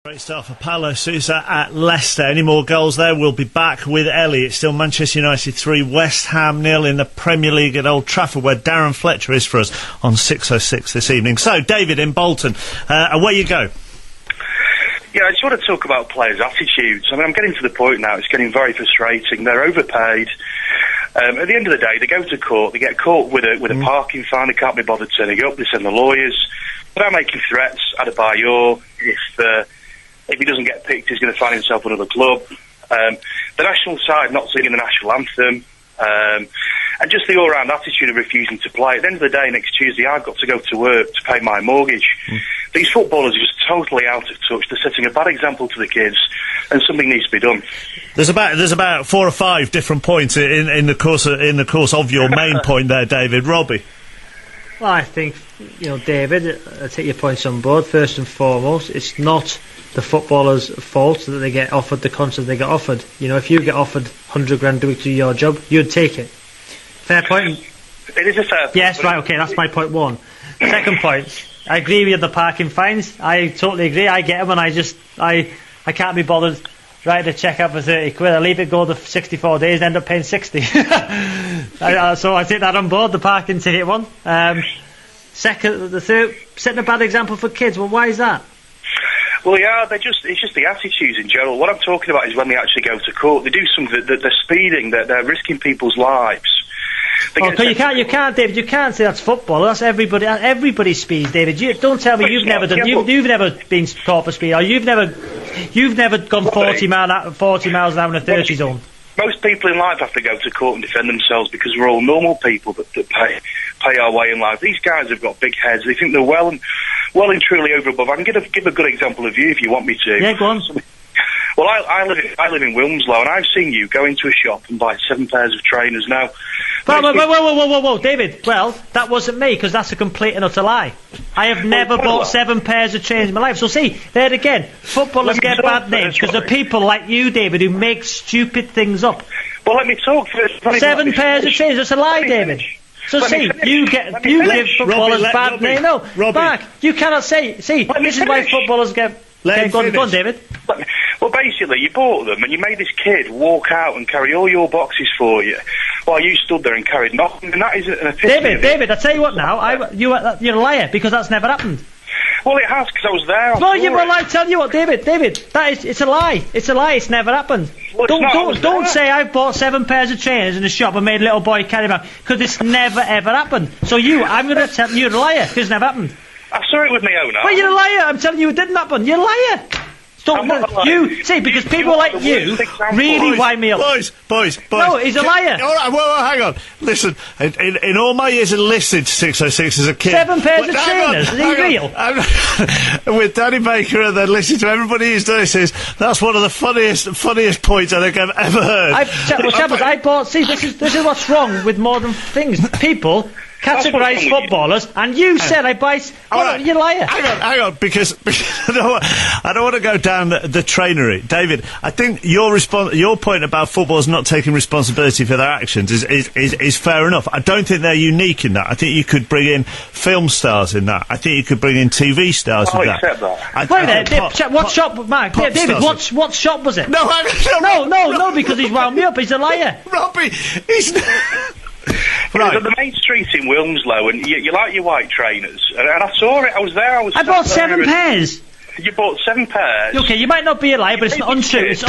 Great start for Paulo Sousa at Leicester. Any more goals there? We'll be back with Ellie. It's still Manchester United 3, West Ham 0 in the Premier League at Old Trafford, where Darren Fletcher is for us on 6:06 this evening. So, David in Bolton, away you go. Yeah, I just want to talk about players' attitudes. I mean, I'm getting to the point now, it's getting very frustrating. They're overpaid. At the end of the day, they go to court, they get caught with a parking fine, they can't be bothered turning up, they send the lawyers. They're making threats, Adebayor, if he doesn't get picked, he's going to find himself another club. The national side not singing the national anthem, and just the all-round attitude of refusing to play. At the end of the day, next Tuesday, I've got to go to work to pay my mortgage. These footballers are just totally out of touch. They're setting a bad example to the kids, and something needs to be done. There's about 4 or 5 different points in the course of your main point there, David. Robbie. Well, I think, David, I take your points on board. First and foremost, it's not the footballers' fault that they get offered the contract they get offered. If you get offered 100 grand to do your job, you'd take it. Fair point? It is a fair point. Yes, right, okay, that's my point one. Second point, I agree with the parking fines. I totally agree. I get them, and I can't be bothered writing a cheque out for 30 quid. I leave it go the 64 days and end up paying 60. So I take that on board, the parking ticket one. The third, setting a bad example for kids. Well, why is that? Well, yeah, it's just the attitudes in general. What I'm talking about is when they actually go to court, they do something, they're speeding, they're risking people's lives. You can't, David. You can't say that's football. That's everybody. Everybody speeds, David. Don't tell me you've never done. You've never been caught for speed, or you've never gone 40 miles an hour in a 30 zone. Most people in life have to go to court and defend themselves because we're all normal people that pay our way in life. These guys have got big heads. They think they're well and truly over above. I can give a good example of you if you want me to. Yeah, go on. Well, I live in Wilmslow, and I've seen you go into a shop and buy 7 pairs of trainers now. Whoa, David. Well, that wasn't me, because that's a complete and utter lie. I have never bought 7 pairs of trainers in my life. So see, there again, footballers get bad names because of people like you, David, who make stupid things up. Well, let me talk first. 7 pairs of trainers, that's a lie, David. So see, you give footballers bad names. No, Mark, you cannot say. See, this is why footballers get. Go on, David. Well, basically, you bought them and you made this kid walk out and carry all your boxes for you while you stood there and carried nothing, and that is an epitome. David, I tell you what now, you're a liar, because that's never happened. Well, it has, because I was there. I tell you what, David, it's a lie. It's a lie. It's never happened. Well, don't say I've bought 7 pairs of trainers in a shop and made a little boy carry them out, because it's never ever happened. So I'm going to tell you you're a liar, because it's never happened. I saw it with my own eyes. Well, you're a liar. I'm telling you it didn't happen. You're a liar. Because people like you really wind me up. Boys. No, he's a liar. All right, well, hang on. Listen, in all my years of listening to 606 as a kid... 7 pairs of trainers? Is he real? With Danny Baker and then listening to everybody who's doing this, that's one of the funniest points I think I've ever heard. This is what's wrong with modern things. People categorise footballers, and you said I buy... You're a liar. Hang on, because I don't want to go down the trainery. David, I think your point about footballers not taking responsibility for their actions is fair enough. I don't think they're unique in that. I think you could bring in film stars in that. I think you could bring in TV stars in that. Accept that. Wait a minute, what shop, Mark? David, what shop was it? No, because he's wound me up. He's a liar. Robbie, he's... Right. At the main street in Wilmslow, and you like your white trainers, and I saw it. I was there. I bought 7 pairs. You bought 7 pairs. Okay, you might not be a liar, but it's not untrue. It's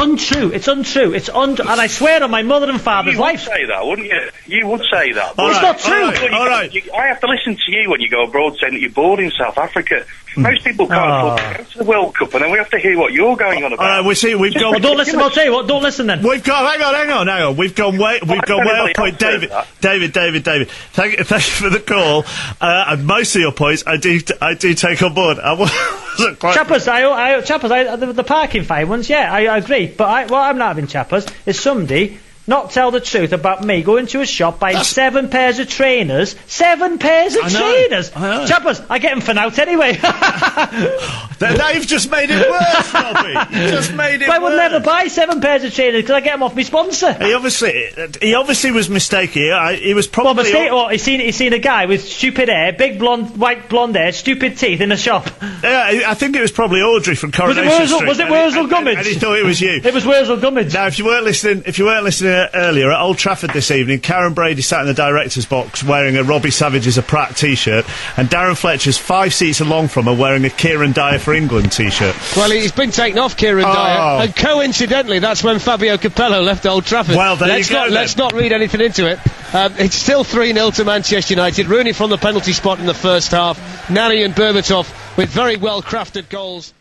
untrue. And I swear on my mother and father's life. You would say that, wouldn't you? You would say that. Well, it's not true. All right. I have to listen to you when you go abroad saying that you're bored in South Africa. Most people can't afford to go to the World Cup, and then we have to hear what you're going on about. All right, we've gone... Well, don't listen. I'll tell you what. Don't listen then. We've got... Hang on. We've gone way off point. David. Thank you for the call. And most of your points I do take on board. Chappers, the parking fine ones, yeah, I agree. But what I'm not having, Chappers, is somebody not tell the truth about me going to a shop buying 7 pairs of trainers? 7 pairs of trainers! I know. Chappers, I get them for out anyway. They've just made it worse, Robbie. You just made it worse. I would never buy 7 pairs of trainers because I get them off my sponsor. He obviously was mistaken. He was probably... He seen a guy with stupid hair, big white blonde hair, stupid teeth in a shop. Yeah, I think it was probably Audrey from Coronation Street. Was it Wurzel Gummidge? And he thought it was you. It was Wurzel Gummidge. Now, if you weren't listening earlier, at Old Trafford this evening, Karen Brady sat in the director's box wearing a Robbie Savage is a Pratt t-shirt, and Darren Fletcher's 5 seats along from her wearing a Kieran Dyer for England t-shirt. Well, he's been taken off, Kieran Dyer, and coincidentally, that's when Fabio Capello left Old Trafford. Well, let's not read anything into it. It's still 3-0 to Manchester United. Rooney from the penalty spot in the first half. Nani and Berbatov with very well-crafted goals.